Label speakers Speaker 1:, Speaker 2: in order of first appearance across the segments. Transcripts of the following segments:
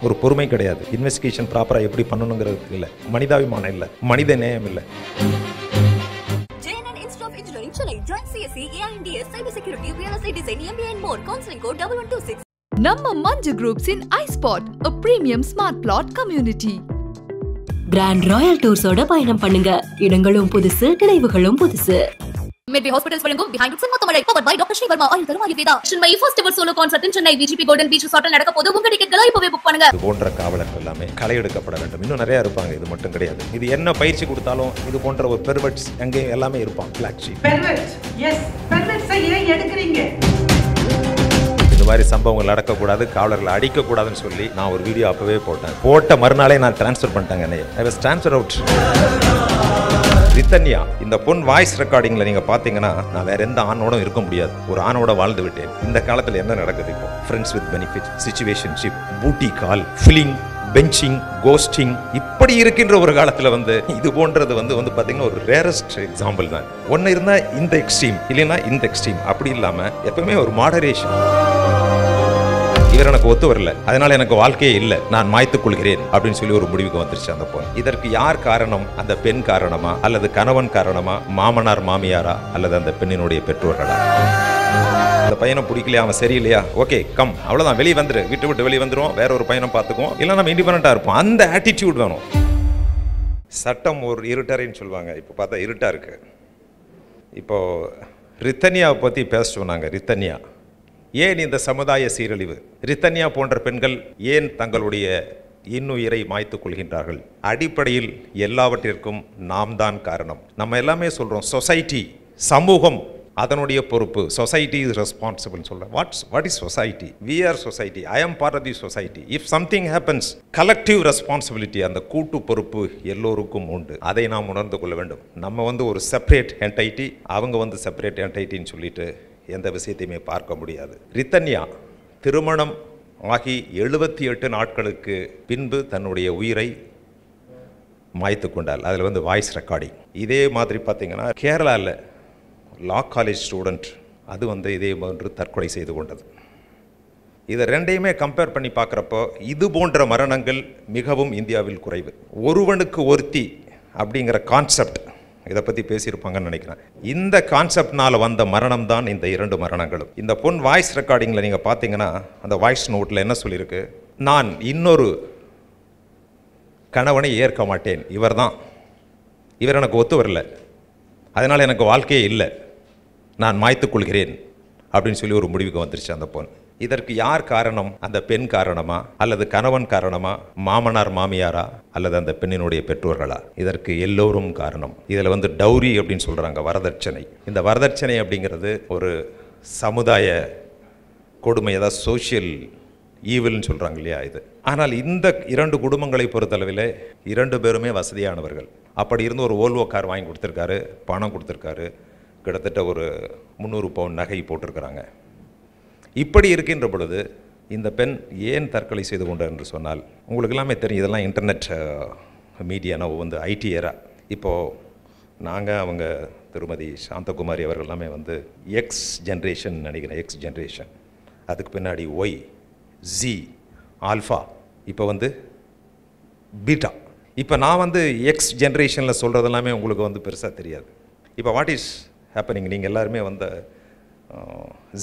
Speaker 1: ஒரு பொறுமை கிடையாது. இன்வெஸ்டிகேஷன் ப்ராப்பராக எப்படி பண்ணணுங்கிறது இல்லை, மனிதாபிமானம் இல்லை, மனித நேயம் இல்லை.
Speaker 2: Join CSE, AINDS, Cyber Security, Real Estate Design, MBA and more. Counseling code 1126.
Speaker 3: நம்ம மஞ்சு குரூப்ஸ் இன் iSpot, a premium smart plot community.
Speaker 4: Grand royal டூர்ஸோட பயணம் பண்ணுங்க. இடங்களும் புதுசு, நினைவுகளும் புதுசு.
Speaker 2: Medway Hospitals வழங்கும் Behind It Mothamazai, powered by Dr. Sri Verma Ayurveda Ayurveda. My first ever solo concert in Chennai, VGP Golden Beach Resort நடக்க போது. உங்க டிக்கெட்களை இப்பவே புக் பண்ணுங்க.
Speaker 1: இது போன்ற காவலர்கள் எல்லாமே களை எடுக்கப்பட வேண்டும். இன்னும் நிறைய இருப்பாங்க, இது மட்டும் கிடையாது. இது என்ன பயிற்சி கொடுத்தாலும் இது போன்ற ஒரு பெர்வர்ட்ஸ் அங்கே எல்லாமே இருப்பாங்க. பிளாக் ஷீப்
Speaker 5: பெர்வர்ட்ஸ், எஸ் பெர்வர்ட்ஸை ஏன் எடுக்கிறீங்க?
Speaker 1: இந்த மாதிரி சம்பவங்கள் நடக்கக்கூடாது, காவலர்களை அடிக்கக்கூடாதுன்னு சொல்லி நான் ஒரு வீடியோ அப்பவே போட்டேன். போட்ட மறுநாளே நான் டிரான்ஸ்ஃபர் பண்ணிட்டாங்க. ஐ வாஸ் ட்ரான்ஸ்ஃபர் அவுட். ரித்தன்யா, இந்த பொன் வாய்ஸ் ரெக்கார்டிங்ல நீங்க பாத்தீங்கன்னா நான் வேற எந்த ஆணோடும் இருக்க முடியாது. ஒரு ஆணோட வாழ்ந்து விட்டேன். இந்த காலத்துல என்ன நடக்குது இப்போ? ஃப்ரெண்ட்ஸ் வித் பெனிஃபிட், சிச்சுவேஷன்ஷிப், பூட்டி கால், ஃபில்லிங், பெஞ்சிங், கோஸ்டிங், இப்படி இருக்கின்ற ஒரு காலத்துல இது போன்றது வந்து பாத்தீங்கன்னா ஒரு ரேரஸ்ட் எக்ஸாம்பிள் தான். ஒன்னு இருந்தா இந்த எக்ஸ்ட்ரீம், இல்லைன்னா இந்த எக்ஸ்ட்ரீம், அப்படி இல்லாம எப்பவுமே ஒரு மாடரேஷன். இவர் எனக்கு ஒத்து வரல, அதனால எனக்கு வாழ்க்கையே இல்லை, நான் மாய்த்துக் கொள்கிறேன் அப்படின்னு சொல்லி ஒரு முடிவுக்கு வந்துருச்சு அந்த பொண்ணு. இதற்கு யார் காரணம்? அந்த பெண் காரணமா, அல்லது கணவன் காரணமா, மாமனார் மாமியாரா, அல்லது அந்த பெண்ணினுடைய பெற்றோர்களா? அந்த பையனை பிடிக்கலையா, அவன் சரியில்லையா, ஓகே கம், அவ்வளவுதான், வெளியே வந்துரு, விட்டு விட்டு வெளியே வந்துடும், வேற ஒரு பையனை பார்த்துக்குவோம், இல்லை நம்ம இண்டிபெண்டா இருப்போம். அந்த ஆட்டிடியூட் வேணும். சட்டம் ஒரு இருட்டறைன்னு சொல்லுவாங்க. இப்போ பார்த்தா இருட்டா இருக்கு. இப்போ ரித்தன்யாவை பத்தி பேச சொன்னாங்க. ரித்தன்யா ஏன் இந்த சமுதாய சீரழிவு? ரித்தன்யா போன்ற பெண்கள் ஏன் தங்களுடைய இன்னுயிரை மாய்த்துக் கொள்கின்றார்கள்? அடிப்படையில் எல்லாவற்றிற்கும் நாம் தான் காரணம். நம்ம எல்லாமே சொல்றோம் சொசைட்டி, சமூகம் அதனுடைய பொறுப்பு. சொசைட்டி இஸ் ரெஸ்பான்சிபிள் சொல்றேன். What is society? We are society. I am part of the society. If something happens, collective responsibility, அந்த கூட்டு பொறுப்பு எல்லோருக்கும் உண்டு. அதை நாம் உணர்ந்து கொள்ள வேண்டும். நம்ம ஒரு செப்பரேட் என்டைட்டி, அவங்க செப்பரேட் என்டைட்டின்னு சொல்லிட்டு எந்த விஷயத்தையுமே பார்க்க முடியாது. ரித்தன்யா திருமணம் ஆகி 78 நாட்களுக்கு பின்பு தன்னுடைய உயிரை மாய்த்து கொண்டாள். அதில் வாய்ஸ் ரெக்கார்டிங். இதே மாதிரி பார்த்தீங்கன்னா கேரளாவில் லா காலேஜ் ஸ்டூடெண்ட் அது இதே போன்று தற்கொலை செய்து கொண்டது. இதை ரெண்டையுமே கம்பேர் பண்ணி பார்க்குறப்போ இது போன்ற மரணங்கள் மிகவும் இந்தியாவில் குறைவு. ஒருவனுக்கு ஒருத்தி அப்படிங்கிற கான்செப்ட் இதை பற்றி பேசியிருப்பாங்கன்னு நினைக்கிறேன். இந்த கான்செப்ட்னால் வந்த மரணம் தான் இந்த 2 மரணங்களும். இந்த பொன் வாய்ஸ் ரெக்கார்டிங்கில் நீங்கள் பார்த்தீங்கன்னா அந்த வாய்ஸ் நோட்டில் என்ன சொல்லியிருக்கு? நான் இன்னொரு கணவனை ஏற்க மாட்டேன், இவர் எனக்கு ஒத்து வரல, அதனால் எனக்கு வாழ்க்கையே இல்லை, நான் மாய்த்துக் கொள்கிறேன் அப்படின்னு சொல்லி ஒரு முடிவுக்கு வந்துருச்சு அந்த பொன். இதற்கு யார் காரணம்? அந்த பெண் காரணமா, அல்லது கணவன் காரணமா, மாமனார் மாமியாரா, அல்லது அந்த பெண்ணினுடைய பெற்றோர்களா? இதற்கு எல்லோரும் காரணம். இதில் டௌரி அப்படின்னு சொல்கிறாங்க, வரதட்சணை. இந்த வரதட்சணை அப்படிங்கிறது ஒரு சமுதாய கொடுமை, அதாவது சோஷியல் ஈவில்னு சொல்கிறாங்க இல்லையா இது. ஆனால் இந்த 2 குடும்பங்களை பொறுத்தளவில் 2 பேருமே வசதியானவர்கள். அப்படி இருந்து ஒரு ஓல்வோ கார் வாங்கி கொடுத்துருக்காரு, பணம் கொடுத்துருக்காரு, கிட்டத்தட்ட ஒரு 300 பவுன் நகை போட்டிருக்கிறாங்க. இப்படி இருக்கின்ற பொழுது இந்த பெண் ஏன் தற்கொலை செய்து கொண்டார் என்று சொன்னால், உங்களுக்கு எல்லாமே தெரியும், இதெல்லாம் இன்டர்நெட் மீடியா, ஐடி ஏரா. இப்போது நாங்கள் அவங்க திருமதி சாந்தகுமாரி அவர்கள் எல்லாமே எக்ஸ் ஜென்ரேஷன் நினைக்கிறேன், எக்ஸ் ஜென்ரேஷன், அதுக்கு பின்னாடி ஒய், ஜி, ஆல்ஃபா, இப்போ பீட்டா. இப்போ நான் எக்ஸ் ஜென்ரேஷனில் சொல்கிறது எல்லாமே உங்களுக்கு பெருசாக தெரியாது. இப்போ வாட் இஸ் ஹேப்பனிங்? நீங்கள் எல்லாருமே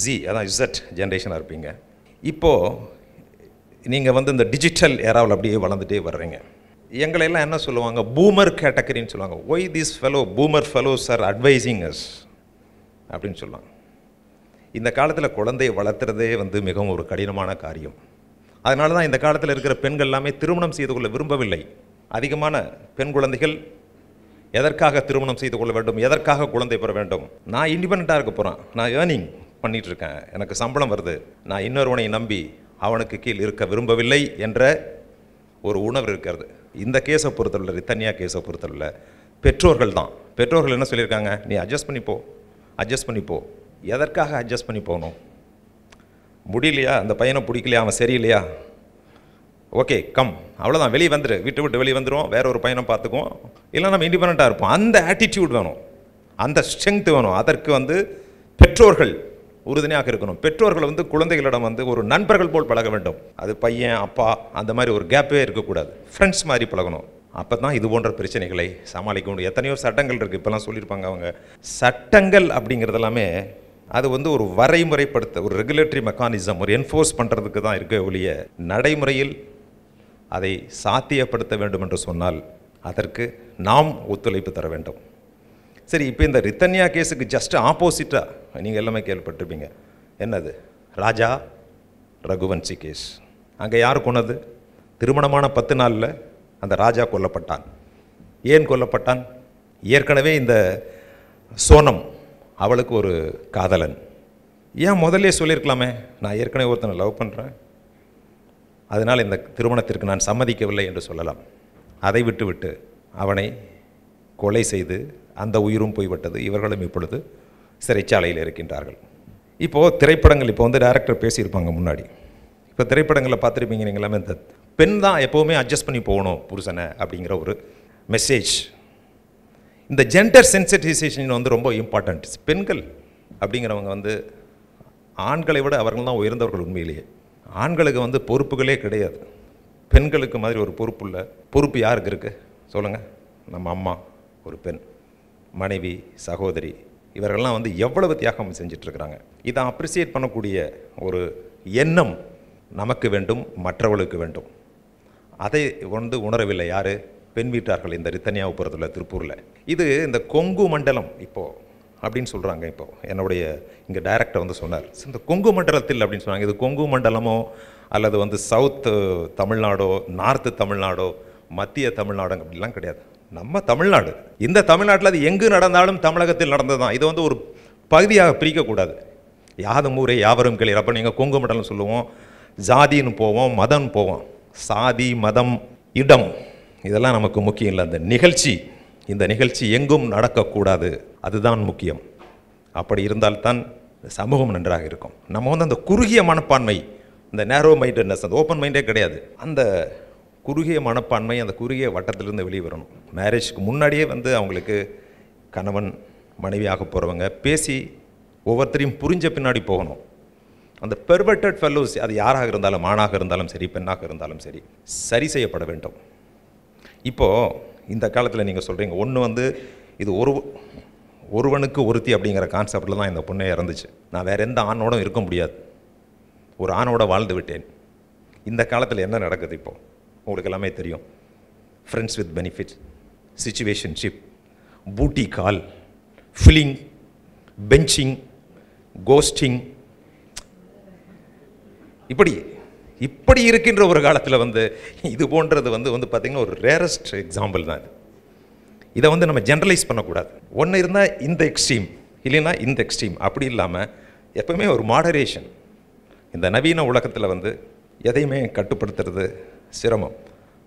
Speaker 1: ஜி, அதான் இசட் ஜென்ரேஷனாக இருப்பீங்க. இப்போது நீங்கள் இந்த டிஜிட்டல் ஏராவில் அப்படியே வளர்ந்துட்டே வர்றீங்க. எங்களையெல்லாம் என்ன சொல்லுவாங்க? பூமர் கேட்டகரின்னு சொல்லுவாங்க. Why this fellow boomer fellows are advising us அப்படின்னு சொல்லுவாங்க. இந்த காலத்தில் குழந்தையை வளர்த்துறதே மிகவும் ஒரு கடினமான காரியம். அதனால தான் இந்த காலத்தில் இருக்கிற பெண்கள் எல்லாமே திருமணம் செய்து கொள்ள விரும்பவில்லை. அதிகமான பெண் குழந்தைகள் எதற்காக திருமணம் செய்து கொள்ள வேண்டும், எதற்காக குழந்தை பெற வேண்டும்? நான் இண்டிபெண்ட்டாக இருக்க போகிறேன், நான் ஏர்னிங் பண்ணிகிட்ருக்கேன், எனக்கு சம்பளம் வருது, நான் இன்னொருவனை நம்பி அவனுக்கு கீழ் இருக்க விரும்பவில்லை என்ற ஒரு உணர்வு இருக்கிறது. இந்த கேஸை பொறுத்தவரை, ரித்தன்யா கேஸை பொறுத்தவரை பெற்றோர்கள் தான். பெற்றோர்கள் என்ன சொல்லியிருக்காங்க? நீ அட்ஜஸ்ட் பண்ணிப்போ. எதற்காக அட்ஜஸ்ட் பண்ணி போகணும்? முடியலையா, அந்த பையனை பிடிக்கலையா, அவன் சரியில்லையா, ஓகே கம், அவ்வளோதான், வெளியே வந்துரு, விட்டு விட்டு வெளியே வந்துடும், வேற ஒரு பையனை பார்த்துக்குவோம், இல்லை நம்ம இண்டிபெண்ட்டாக இருப்போம். அந்த ஆட்டிடியூட் வேணும், அந்த ஸ்ட்ரென்த் வேணும். அதற்கு பெற்றோர்கள் உறுதுணையாக இருக்கணும். பெற்றோர்கள் வந்து குழந்தைகளிடம் வந்து ஒரு நண்பர்கள் போல் பழக வேண்டும். அது பையன் அப்பா அந்த மாதிரி ஒரு கேப்பே இருக்கக்கூடாது. ஃப்ரெண்ட்ஸ் மாதிரி பழகணும். அப்போ தான் இது போன்ற பிரச்சனைகளை சமாளிக்க முடியும். எத்தனையோ சட்டங்கள் இருக்குது. இப்போலாம் சொல்லியிருப்பாங்க அவங்க. சட்டங்கள் அப்படிங்கிறதெல்லாமே அது வந்து ஒரு வரைமுறைப்படுத்த, ஒரு ரெகுலேட்டரி மெக்கானிசம், ஒரு என்ஃபோர்ஸ் பண்ணுறதுக்கு தான் இருக்க ஒழிய நடைமுறையில் அதை சாத்தியப்படுத்த வேண்டும் என்று சொன்னால் அதற்கு நாம் ஒத்துழைப்பு தர வேண்டும். சரி, இப்போ இந்த ரித்தன்யா கேஸுக்கு ஜஸ்ட் ஆப்போசிட்டாக நீங்கள் எல்லாமே கேள்விப்பட்டிருப்பீங்க. என்னது? ராஜா ரகுவன்சி கேஸ். அங்கே யார் கொன்னது? திருமணமான 10 நாளில் அந்த ராஜா கொல்லப்பட்டான். ஏன் கொல்லப்பட்டான்? ஏற்கனவே இந்த சோனம் அவளுக்கு ஒரு காதலன். ஏன் முதல்லே சொல்லியிருக்கலாமே, நான் ஏற்கனவே ஒருத்தனை லவ் பண்ணுறேன், அதனால் இந்த திருமணத்திற்கு நான் சம்மதிக்கவில்லை என்று சொல்லலாம். அதை விட்டு அவனை கொலை செய்து அந்த உயிரும் போய்விட்டது. இவர்களும் இப்பொழுது சிறைச்சாலையில் இருக்கின்றார்கள். இப்போது திரைப்படங்கள், இப்போ வந்து டைரக்டர் பேசியிருப்பாங்க முன்னாடி. இப்போ திரைப்படங்களில் பார்த்துருப்பீங்க நீங்கள் எல்லாமே, இந்த பெண் தான் எப்போவுமே அட்ஜஸ்ட் பண்ணி போகணும் புருஷனை அப்படிங்கிற ஒரு மெசேஜ். இந்த ஜெண்டர் சென்சிட்டைசேஷன் வந்து ரொம்ப இம்பார்ட்டண்ட். பெண்கள் அப்படிங்கிறவங்க வந்து ஆண்களை விட அவர்கள் தான் உயர்ந்தவர்கள். உண்மையிலேயே ஆண்களுக்கு வந்து பொறுப்புகளே கிடையாது. பெண்களுக்கு மாதிரி ஒரு பொறுப்பு யாருக்கு இருக்குது சொல்லுங்கள்? நம்ம அம்மா, ஒரு பெண், மனைவி, சகோதரி, இவர்கள்லாம் வந்து எவ்வளவு தியாகம் செஞ்சிட்ருக்கிறாங்க. இதை அப்ரிசியேட் பண்ணக்கூடிய ஒரு எண்ணம் நமக்கு வேண்டும், மற்றவர்களுக்கு வேண்டும். அதை வந்து உணரவில்லை யார்? பெண் வீட்டார்கள். இந்த ரித்தன்யாவை பொறுத்தவரை திருப்பூரில் இது இந்த கொங்கு மண்டலம் இப்போது அப்படின்னு சொல்கிறாங்க. இப்போது என்னுடைய இங்கே டைரக்டர் வந்து சொன்னார், இந்த கொங்கு மண்டலத்தில் அப்படின்னு சொன்னாங்க. இது கொங்கு மண்டலமோ அல்லது வந்து சவுத்து தமிழ்நாடோ, நார்த்து தமிழ்நாடோ, மத்திய தமிழ்நாடு அப்படிலாம் கிடையாது. நம்ம தமிழ்நாடு. இந்த தமிழ்நாட்டில் அது எங்கு நடந்தாலும் தமிழகத்தில் நடந்தது தான். இதை வந்து ஒரு பகுதியாக பிரிக்கக்கூடாது. யாதும் ஊரே யாவரும் கேளீர். அப்போ நீங்கள் கொங்கு மண்டலம் சொல்லுவோம், ஜாதின்னு போவோம், மதம் போவோம். சாதி, மதம், இடம் இதெல்லாம் நமக்கு முக்கியம் இல்லை. அந்த நிகழ்ச்சி, இந்த நிகழ்ச்சி எங்கும் நடக்கக்கூடாது, அதுதான் முக்கியம். அப்படி இருந்தால்தான் சமூகம் நன்றாக இருக்கும். நம்ம வந்து அந்த குறுகிய மனப்பான்மை, இந்த நேரோ மைண்டட்னஸ், அந்த ஓப்பன் மைண்டே கிடையாது. அந்த குறுகிய மனப்பான்மை, அந்த குறுகிய வட்டத்திலிருந்து வெளியே வரணும். மேரேஜ்க்கு முன்னாடியே வந்து அவங்களுக்கு கணவன் மனைவியாக போகிறவங்க பேசி ஒவ்வொருத்தரையும் புரிஞ்ச பின்னாடி போகணும். அந்த பெர்வர்டட் ஃபெல்லோஸ், அது யாராக இருந்தாலும், ஆணாக இருந்தாலும் சரி, பெண்ணாக இருந்தாலும் சரி, சரி செய்யப்பட வேண்டும். இப்போது இந்த காலத்தில் நீங்கள் சொல்கிறீங்க, ஒன்று வந்து இது ஒருவனுக்கு ஒருத்தி அப்படிங்கிற கான்செப்டில் தான் இந்த பொண்ணே இறந்துச்சு. நான் வேறு எந்த ஆணோடும் இருக்க முடியாது, ஒரு ஆணோட வாழ்ந்து விட்டேன். இந்த காலத்தில் என்ன நடக்குது இப்போது உங்களுக்கு எல்லாமே தெரியும். ஃப்ரெண்ட்ஸ் வித் பெனிஃபிட், சிச்சுவேஷன்ஷிப், பூட்டி கால், ஃபில்லிங், பெஞ்சிங், கோஸ்டிங், இப்படி இருக்கின்ற ஒரு காலத்தில் வந்து இது போன்றது வந்து பார்த்திங்கன்னா ஒரு ரேரஸ்ட் எக்ஸாம்பிள் தான் இது. இதை வந்து நம்ம ஜென்ரலைஸ் பண்ணக்கூடாது. ஒன்று இருந்தால் இந்த எக்ஸ்ட்ரீம், இல்லைன்னா இந்த எக்ஸ்ட்ரீம், அப்படி இல்லாமல் எப்பவுமே ஒரு மாடரேஷன். இந்த நவீன உலகத்தில் வந்து எதையுமே கட்டுப்படுத்துறது சிரமம்.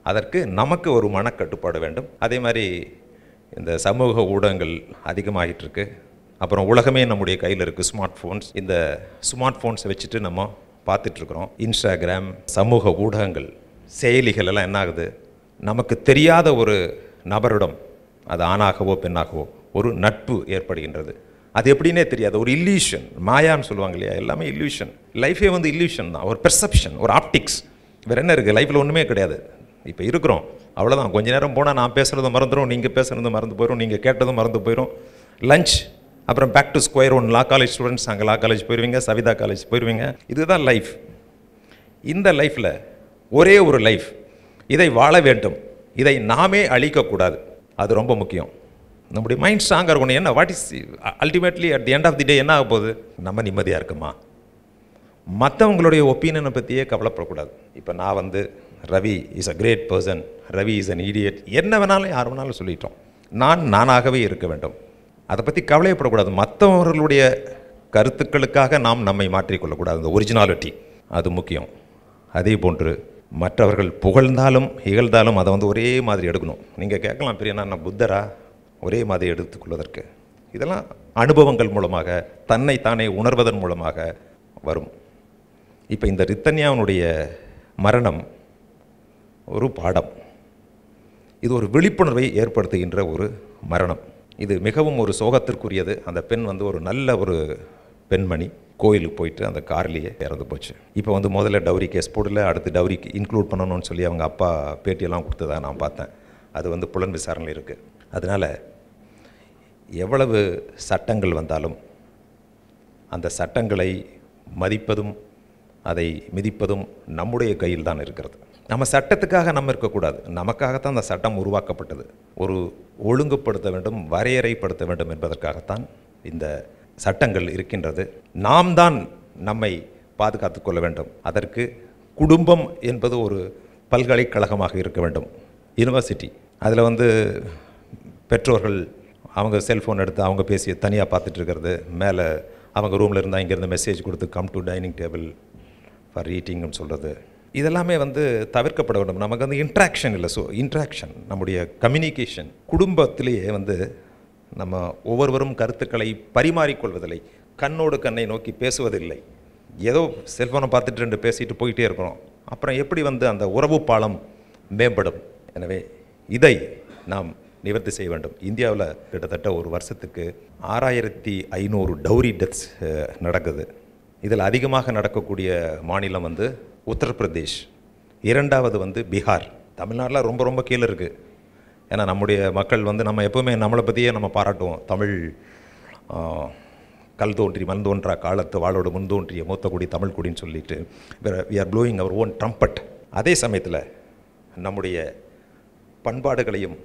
Speaker 1: அதற்கு நமக்கு ஒரு மனக்கட்டுப்பாடு வேண்டும். அதே மாதிரி இந்த சமூக ஊடகங்கள் அதிகமாகிட்டுருக்கு. அப்புறம் உலகமே நம்முடைய கையில் இருக்குது, ஸ்மார்ட் ஃபோன்ஸ். இந்த ஸ்மார்ட் ஃபோன்ஸை வச்சுட்டு நம்ம பார்த்துட்ருக்குறோம். இன்ஸ்டாகிராம், சமூக ஊடகங்கள், செயலிகள் எல்லாம் என்ன ஆகுது, நமக்கு தெரியாத ஒரு நபரிடம், அது ஆணாகவோ பெண்ணாகவோ, ஒரு நட்பு ஏற்படுகின்றது. அது எப்படின்னே தெரியாது, ஒரு இல்லூஷன், மாயான்னு சொல்லுவாங்க இல்லையா, எல்லாமே இல்லூஷன். லைஃபே வந்து இல்லூஷன் தான், ஒரு பெர்செப்ஷன், ஒரு ஆப்டிக்ஸ். வேறு என்ன இருக்குது லைஃப்பில்? ஒன்றுமே கிடையாது. இப்போ இருக்கிறோம், அவ்வளோதான். கொஞ்ச நேரம் போனால் நான் பேசுகிறது மறந்துடும், நீங்கள் பேசுகிறது மறந்து போயிடும், நீங்கள் கேட்டதும் மறந்து போயிடும். லஞ்ச், அப்புறம் back to square one. Law college students அங்கே லா காலேஜ் போயிடுவீங்க, சவிதா காலேஜ் போயிடுவீங்க. இதுதான் லைஃப். இந்த லைஃப்பில் ஒரே ஒரு லைஃப், இதை வாழ வேண்டும், இதை நாமே அழிக்கக்கூடாது. அது ரொம்ப முக்கியம். நம்முடைய மைண்ட் ஸ்ட்ராங்காக இருக்கணும். என்ன what is ultimately at the end of the day என்ன ஆக போகுது? நம்ம நிம்மதியாக இருக்குமா? மற்றவங்களுடைய ஒப்பீனியனை பற்றியே கவலைப்படக்கூடாது. இப்போ நான் வந்து Ravi is a great person, Ravi is an idiot, என்ன வேணாலும் யார் வேணாலும் சொல்லிட்டோம். நானாகவே இருக்க வேண்டும், அதை பற்றி கவலைப்படக்கூடாது. மற்றவர்களுடைய கருத்துக்களுக்காக நாம் நம்மை மாற்றிக்கொள்ளக்கூடாது. அந்த ஒரிஜினாலிட்டி அது முக்கியம். அதே போன்று மற்றவர்கள் புகழ்ந்தாலும் இகழ்ந்தாலும் அதை வந்து ஒரே மாதிரி எடுக்கணும். நீங்கள் கேட்கலாம், பெரிய நான் புத்தரா ஒரே மாதிரி எடுத்துக்கொள்வதற்கு? இதெல்லாம் அனுபவங்கள் மூலமாக, தன்னை தானே உணர்வதன் மூலமாக வரும். இப்போ இந்த ரித்தன்யாவுடைய மரணம் ஒரு பாடம். இது ஒரு விழிப்புணர்வை ஏற்படுத்துகின்ற ஒரு மரணம். இது மிகவும் ஒரு சோகத்திற்குரியது. அந்த பெண் வந்து ஒரு நல்ல ஒரு பெண்மணி. கோயிலுக்கு போயிட்டு அந்த கார்லேயே இறந்து போச்சு. இப்போ வந்து முதல்ல டவுரி கேஸ் போடல, அடுத்து டவுரிக்கு இன்க்ளூட் பண்ணணும்னு சொல்லி அவங்க அப்பா பேட்டியெல்லாம் கொடுத்ததா நான் பார்த்தேன். அது வந்து புலன் விசாரணையில் இருக்குது. அதனால் எவ்வளவு சட்டங்கள் வந்தாலும் அந்த சட்டங்களை மதிப்பதும் அதை மிதிப்பதும் நம்முடைய கையில் தான் இருக்கிறது. நம்ம சட்டத்துக்காக நம்ம இருக்கக்கூடாது, நமக்காகத்தான் அந்த சட்டம் உருவாக்கப்பட்டது. ஒரு ஒழுங்குபடுத்த வேண்டும், வரையறைப்படுத்த வேண்டும் என்பதற்காகத்தான் இந்த சட்டங்கள் இருக்கின்றது. நாம் தான் நம்மை பாதுகாத்து கொள்ள வேண்டும். அதற்கு குடும்பம் என்பது ஒரு பல்கலைக்கழகமாக இருக்க வேண்டும், யூனிவர்சிட்டி. அதில் வந்து பெற்றோர்கள் அவங்க செல்ஃபோன் எடுத்து அவங்க பேசி தனியாக பார்த்துட்டு இருக்கிறது, மேலே அவங்க ரூமில் இருந்தால் இங்கேருந்து மெசேஜ் கொடுத்து come to dining table for ஈட்டிங்னு சொல்கிறது, இதெல்லாமே வந்து தவிர்க்கப்பட வேண்டும். நமக்கு வந்து இன்ட்ராக்ஷன் இல்லை. ஸோ இன்ட்ராக்ஷன், நம்முடைய கம்யூனிகேஷன், குடும்பத்திலேயே வந்து நம்ம ஒவ்வொருவரும் கருத்துக்களை பரிமாறிக்கொள்வதில்லை, கண்ணோடு கண்ணை நோக்கி பேசுவதில்லை. ஏதோ செல்ஃபோனை பார்த்துட்டு ரெண்டு பேசிட்டு போயிட்டே இருக்கிறோம். அப்புறம் எப்படி வந்து அந்த உறவு பாலம் மேம்படும்? எனவே இதை நாம் நிவர்த்தி செய்ய வேண்டும். இந்தியாவில் கிட்டத்தட்ட ஒரு வருஷத்துக்கு 6500 டவுரி டெத்ஸ் நடக்குது. இதில் அதிகமாக நடக்கக்கூடிய மாநிலம் வந்து உத்தரப்பிரதேஷ், இரண்டாவது வந்து பீகார். தமிழ்நாட்டில் ரொம்ப ரொம்ப கீழே இருக்குது. ஏன்னா நம்முடைய மக்கள் வந்து நம்ம எப்போவுமே நம்மளை பற்றியே நம்ம பாராட்டுவோம். தமிழ் கல் தோன்றி மண் தோன்றா காலத்து வாளோடு முன் தோன்றிய மூத்த குடி தமிழ் குடின்னு சொல்லிட்டு we are blowing our own trumpet. அதே சமயத்தில் நம்முடைய பண்பாடுகளையும்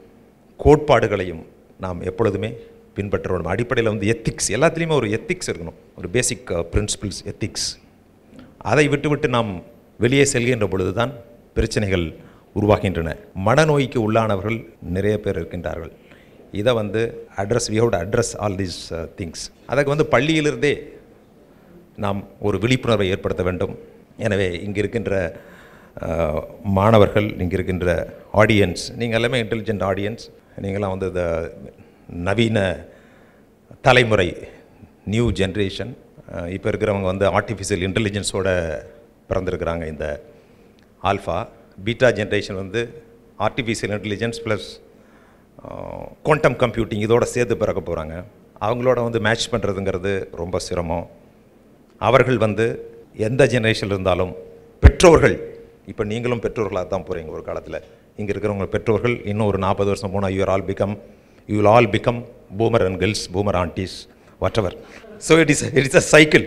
Speaker 1: கோட்பாடுகளையும் நாம் எப்பொழுதுமே பின்பற்ற வேண்டும். அடிப்படையில் வந்து எத்திக்ஸ், எல்லாத்துலேயுமே ஒரு எத்திக்ஸ் இருக்கணும், ஒரு பேசிக் பிரின்சிபிள்ஸ் எத்திக்ஸ். அதை விட்டுவிட்டு நாம் வெளியே செல்கின்ற பொழுது தான் பிரச்சனைகள் உருவாகின்றன. மனநோய்க்கு உள்ளானவர்கள் நிறைய பேர் இருக்கின்றார்கள். இதை வந்து we have to address all these things. அதுக்கு வந்து பள்ளியிலிருந்தே நாம் ஒரு விழிப்புணர்வை ஏற்படுத்த வேண்டும். எனவே இங்கே இருக்கின்ற மாணவர்கள், இங்கே இருக்கின்ற ஆடியன்ஸ், நீங்கள் எல்லாமே இன்டெலிஜென்ட் ஆடியன்ஸ், நீங்களாம் வந்து இந்த நவீன தலைமுறை, நியூ ஜென்ரேஷன். இப்போ இருக்கிறவங்க வந்து ஆர்டிஃபிஷியல் இன்டெலிஜென்ஸோட பிறந்திருக்கிறாங்க. இந்த ஆல்ஃபா பீட்டா ஜென்ரேஷன் வந்து artificial intelligence plus quantum computing இதோட சேர்த்து பிறக்க போகிறாங்க. அவங்களோட வந்து மேட்ச் பண்ணுறதுங்கிறது ரொம்ப சிரமம். அவர்கள் வந்து எந்த ஜென்ரேஷனில் இருந்தாலும் பெற்றோர்கள், இப்போ நீங்களும் பெற்றோர்களாக தான் போகிறீங்க ஒரு காலத்தில். இங்கே இருக்கிறவங்க பெற்றோர்கள் இன்னும் ஒரு 40 வருஷம் போனால் you will all become boomer and girls, boomer aunties, whatever. So it is a cycle.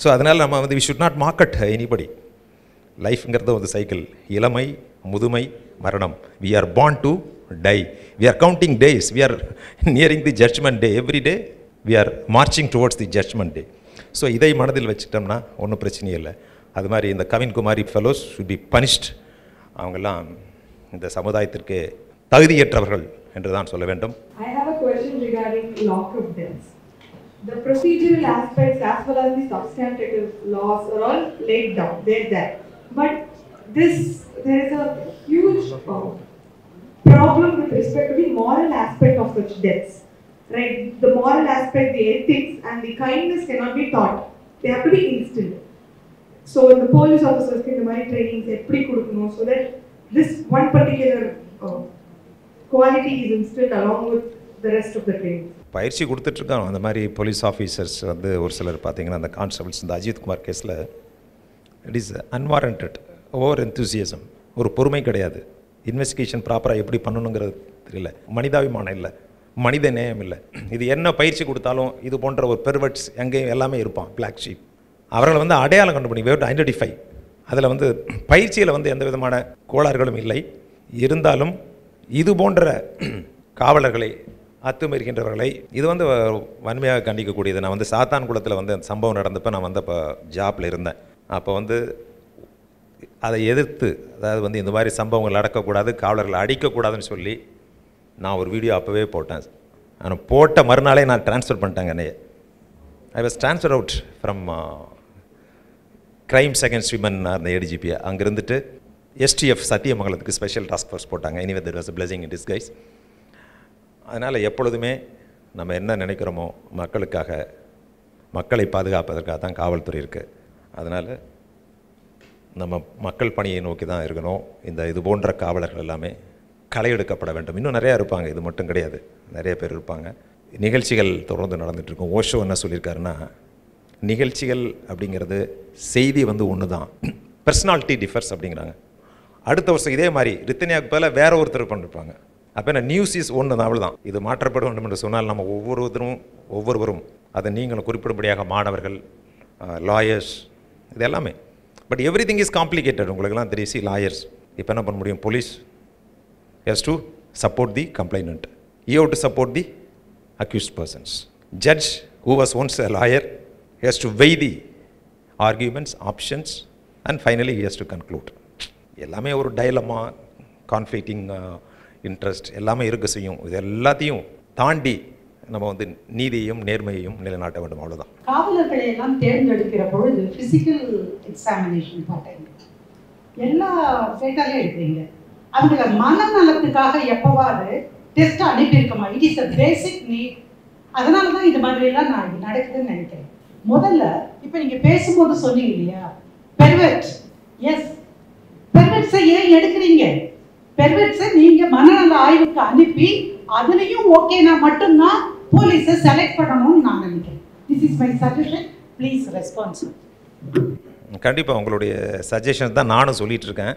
Speaker 1: So அதனால் நம்ம வந்து we should not market anybody. லைஃப்ங்கிறது ஒரு சைக்கிள். இளமை, முதுமை, மரணம். We are born to die. We are counting days. We are nearing the judgment day. Every day we are marching towards the judgment day. So இதை மனதில் வச்சுட்டோம்னா ஒன்றும் பிரச்சனையே இல்லை. அது மாதிரி இந்த கவின் குமாரி ஃபெலோஸ் should be punished. அவங்கெல்லாம் இந்த சமுதாயத்திற்கு தகுதியற்றவர்கள் என்று தான் சொல்ல வேண்டும்.
Speaker 6: I have a question regarding lock-up deaths. The procedural aspects as well as the substantive laws are all laid down. They're there. But there is a huge problem with respect to the moral aspect of such deaths. Right? The moral aspect, the ethics and the kindness cannot be taught. They have to be instilled. So the police officers can the mind trainings eppadi kudukano so that this one particular quality is instilled along with the rest of the training.
Speaker 1: பயிற்சி கொடுத்துட்ருக்காங்க. அந்த மாதிரி police officers வந்து ஒரு சிலர் பார்த்தீங்கன்னா அந்த constables, இந்த அஜித் குமார் கேஸில் இட் இஸ் அன்வாரண்டட் ஓவர் என்தூசியசம். ஒரு பொறுமை கிடையாது. இன்வெஸ்டிகேஷன் ப்ராப்பராக எப்படி பண்ணணுங்கிறது தெரியல. மனிதாபிமானம் இல்லை, மனித நேயம் இல்லை. இது என்ன பயிற்சி கொடுத்தாலும் இது போன்ற ஒரு பெர்வர்ட்ஸ் எங்கேயும் எல்லாமே இருப்பான், பிளாக் ஷீப். அவர்களை வந்து அடையாளம் கண்டுபிடி, வே டு ஐடென்டிஃபை. அதில் வந்து பயிற்சியில் வந்து எந்த விதமான கோளாறுகளும் இல்லை. இருந்தாலும் இது போன்ற காவலர்களை அத்துமீறுகின்றவர்களை இது வந்து வன்மையாக கண்டிக்கக்கூடியது. நான் வந்து சாத்தான்குளத்தில் வந்து அந்த சம்பவம் நடந்தப்போ நான் வந்து அப்போ ஜாப்பில் இருந்தேன். அப்போ வந்து அதை எதிர்த்து, அதாவது வந்து இந்த மாதிரி சம்பவங்கள் நடக்கக்கூடாது, காவலர்களை அடிக்கக்கூடாதுன்னு சொல்லி நான் ஒரு வீடியோ அப்போவே போட்டேன். ஆனால் போட்ட மறுநாளே நான் ட்ரான்ஸ்ஃபர் பண்ணிட்டேங்க. என்னைய I was transfer out from crimes against women அந்த ஏடிஜிபி. அங்கே இருந்துட்டு STF சத்தியமங்கலத்துக்கு ஸ்பெஷல் டாஸ்க் ஃபோர்ஸ் போட்டாங்க. Anyway there was a blessing in disguise. அதனால் எப்பொழுதுமே நம்ம என்ன நினைக்கிறோமோ மக்களுக்காக, மக்களை பாதுகாப்பதற்காக தான் காவல்துறை இருக்குது. அதனால் நம்ம மக்கள் பணியை நோக்கி தான் இருக்கணும். இது போன்ற காவலர்கள் எல்லாமே களை எடுக்கப்பட வேண்டும். இன்னும் நிறையா இருப்பாங்க, இது மட்டும் கிடையாது, நிறைய பேர் இருப்பாங்க. நிகழ்ச்சிகள் தொடர்ந்து நடந்துகிட்ருக்கும். ஓஷோ என்ன சொல்லியிருக்காருன்னா, நிகழ்ச்சிகள் அப்படிங்கிறது செய்தி வந்து ஒன்று தான், பர்சனாலிட்டி டிஃபர்ஸ் அப்படிங்கிறாங்க. அடுத்த வருஷம் இதே மாதிரி ரித்தனியாவுக்கு பதில் வேற ஒருத்தர் பண்ணிருப்பாங்க. அப்போ என்ன, நியூஸ் இஸ் ஒன்று தான், அவ்வளோதான். இது மாற்றப்பட வேண்டும் என்று சொன்னால் நம்ம ஒவ்வொருவரும் அதை நீங்களும் குறிப்பிடும்படியாக மாணவர்கள், லாயர்ஸ், இது எல்லாமே. But every thing is complicated. உங்களுக்கெல்லாம் தெரியுது, லாயர்ஸ் இப்போ என்ன பண்ண முடியும்? Police has to support the complainant, you have to support the accused persons. Judge who was once a lawyer has to weigh the arguments, options, and finally he has to conclude. எல்லாமே ஒரு dilemma, conflicting interest எல்லாமே இருக்க செய்யும். இது எல்லாத்தையும் தாண்டி நம்ம வந்து நீதியையும் நேர்மையையும் நிலைநாட்ட வேண்டும், அவ்வளோதான்.
Speaker 5: காவலர்களை எல்லாம் தேர்ந்தெடுக்கிற பொழுது பிசிக்கல் எக்ஸாமினேஷன் பார்த்தீங்க, எல்லா டேட்டாலையும் எடுக்கிறீங்க. அவங்கள மனநலத்துக்காக எப்பவாவது டெஸ்ட் அனுப்பியிருக்கோமா? It is a basic need. அதனால தான் இது மாதிரிலாம் நான் நடக்குதுன்னு நினைக்கிறேன். முதல்ல இப்போ நீங்கள் பேசும்போது சொன்னீங்க இல்லையா, பெர்வெர்ட். எஸ், பெர்வெர்ட்ஸை ஏன் எடுக்கிறீங்க? பெர்வெர்ட்ஸை நீங்கள் மனநல ஆய்வுக்கு அனுப்பி அதுலேயும் ஓகேனா மட்டும்தான் போலீஸை செலக்ட் பண்ணணும்னு நான் நினைக்கிறேன். This is my suggestion, please response.
Speaker 1: கண்டிப்பாக உங்களுடைய சஜஷன் தான் நானும் சொல்லிகிட்டு இருக்கேன்.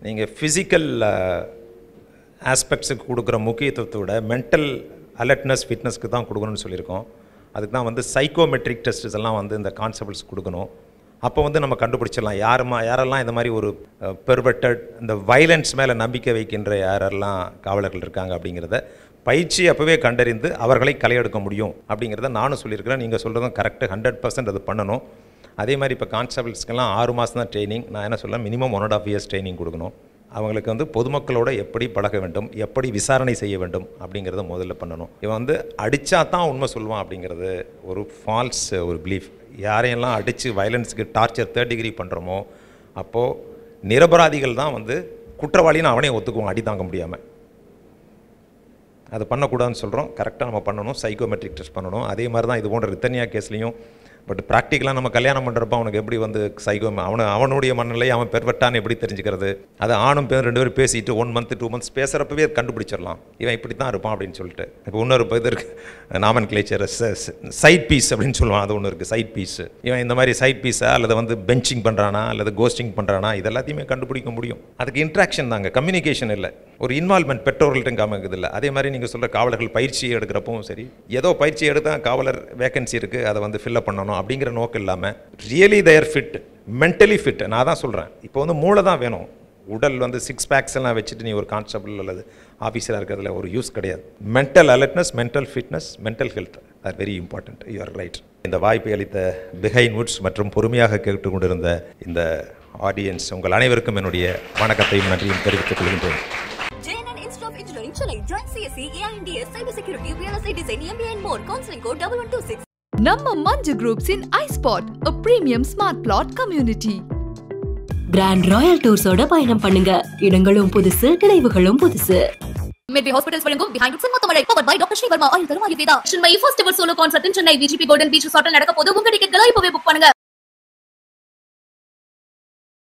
Speaker 1: நீங்கள் ஃபிசிக்கல் ஆஸ்பெக்ட்ஸுக்கு கொடுக்குற முக்கியத்துவத்தை விட மென்டல் அலர்ட்னஸ், ஃபிட்னஸ்க்கு தான் கொடுக்கணும்னு சொல்லியிருக்கோம். அதுக்கு தான் வந்து சைக்கோமெட்ரிக் டெஸ்ட்ஸ் எல்லாம் வந்து இந்த கான்செப்ட்ஸ் கொடுக்கணும். அப்போ வந்து நம்ம கண்டுபிடிச்சிடலாம் யாரெல்லாம் இந்த மாதிரி ஒரு பெர்வெர்டட், இந்த வைலன்ஸ் மேலே நம்பிக்கை வைக்கின்ற யாரெல்லாம் காவலர்கள் இருக்காங்க அப்படிங்கிறத பயிற்சி அப்போவே கண்டறிந்து அவர்களை களையெடுக்க முடியும் அப்படிங்கிறத நானும் சொல்லியிருக்கிறேன். நீங்கள் சொல்கிறதும் கரெக்டு, 100% அது பண்ணணும். அதே மாதிரி இப்போ கான்ஸ்டபிள்ஸ்க்கெல்லாம் 6 மாதம் தான் ட்ரைனிங். நான் என்ன சொல்ல, மினிமம் 1.5 years ட்ரைனிங் கொடுக்கணும். அவங்களுக்கு வந்து பொதுமக்களோட எப்படி பழக வேண்டும், எப்படி விசாரணை செய்ய வேண்டும் அப்படிங்கிறத முதல்ல பண்ணணும். இவன் வந்து அடித்தா தான் உண்மை சொல்லுவான் அப்படிங்கிறது ஒரு ஃபால்ஸ் ஒரு பிலீஃப். யாரையெல்லாம் அடித்து வயலன்ஸுக்கு டார்ச்சர் 3rd degree பண்ணுறோமோ அப்போது நிரபராதிகள் தான் வந்து குற்றவாளின்னு அவனே ஒத்துக்குவான் அடி தாங்க முடியாமல். அது பண்ணக்கூடாதுன்னு சொல்கிறோம். கரெக்டாக நம்ம பண்ணணும், சைக்கோமெட்ரிக் டெஸ்ட் பண்ணணும். அதே மாதிரி தான் இது போன்ற ரித்தனியா கேஸ்லையும். பட் ப்ராக்டிக்கலாக நம்ம கல்யாணம் பண்ணுறப்ப அவனுக்கு எப்படி வந்து அவனுடைய மனநிலை அவன் பெர்வெர்ட்டான்னு எப்படி தெரிஞ்சுக்கிறது? அது ஆணும் பேரும் 2 பேரும் பேசிட்டு 1 month 2 months பேசுகிறப்பவே கண்டுபிடிச்சிடலாம் இவன் இப்படி தான் இருப்பான் அப்படின்னு சொல்லிட்டு. இப்போ இன்னொரு இது இருக்குது, நாமன் கிளேச்சர் சைட் பீஸ் அப்படின்னு சொல்லுவான். அது ஒன்று இருக்குது, சைட் பீஸ். இவன் இந்த மாதிரி சைட் பீஸா அல்லது வந்து பெஞ்சிங் பண்ணுறானா அல்லது கோஸ்டிங் பண்ணுறானா, இது எல்லாத்தையுமே கண்டுபிடிக்க முடியும். அதுக்கு இன்ட்ராக்ஷன் தாங்க, கம்யூனிகேஷன் இல்லை, ஒரு இன்வால்மெண்ட் பெற்றோர்கள்ட்ட காமிக்குது இல்லை. அதே மாதிரி நீங்கள் சொல்கிற காவலர்கள் பயிற்சி எடுக்கிறப்பவும் சரி, ஏதோ பயிற்சி எடுத்தால் காவலர் வேகன்சி இருக்குது அதை வந்து ஃபில்லப் பண்ணணும் அப்படிங்கிற நோக்கம் இல்லாமல் ரியலி தேர் ஃபிட், மென்டலி ஃபிட். நான் தான் சொல்கிறேன், இப்போ வந்து மூளை தான் வேணும். உடல் வந்து 6 packs எல்லாம் வச்சுட்டு நீ ஒரு கான்ஸ்டபிள் அல்லது ஆஃபீஸராக இருக்கிறதுல ஒரு யூஸ் கிடையாது. Mental alertness, mental fitness, mental health are very important. You are right. இந்த வாய்ப்பை அளித்த பிஹைண்ட் வுட்ஸ் மற்றும் பொறுமையாக கேட்டுக்கொண்டிருந்த இந்த ஆடியன்ஸ் உங்கள் அனைவருக்கும் என்னுடைய வணக்கத்தையும் நன்றியும் தெரிவித்துக் கொள்கின்றேன்.
Speaker 2: Join CSE, AINDS, Cyber Security, Real Estate Design, MBA and more. Counseling code 1126.
Speaker 3: Namma Manja Groups in iSpot, a premium smart plot community.
Speaker 4: Grand royal டூர்ஸோட பயணம் பண்ணுங்க. இடங்களும் புதுசு, நினைவுகளும் புதுசு.
Speaker 2: Medway Hospitals வழங்கும் Behind It Singathamalai, powered by Dr. Sri Verma, ஆயுள் தரும் Ayurveda. Chennai first ever solo concert in Chennai VGP Golden Beach Resort நடக்க போது. உங்க டிக்கெட்களை இப்பவே புக் பண்ணுங்க.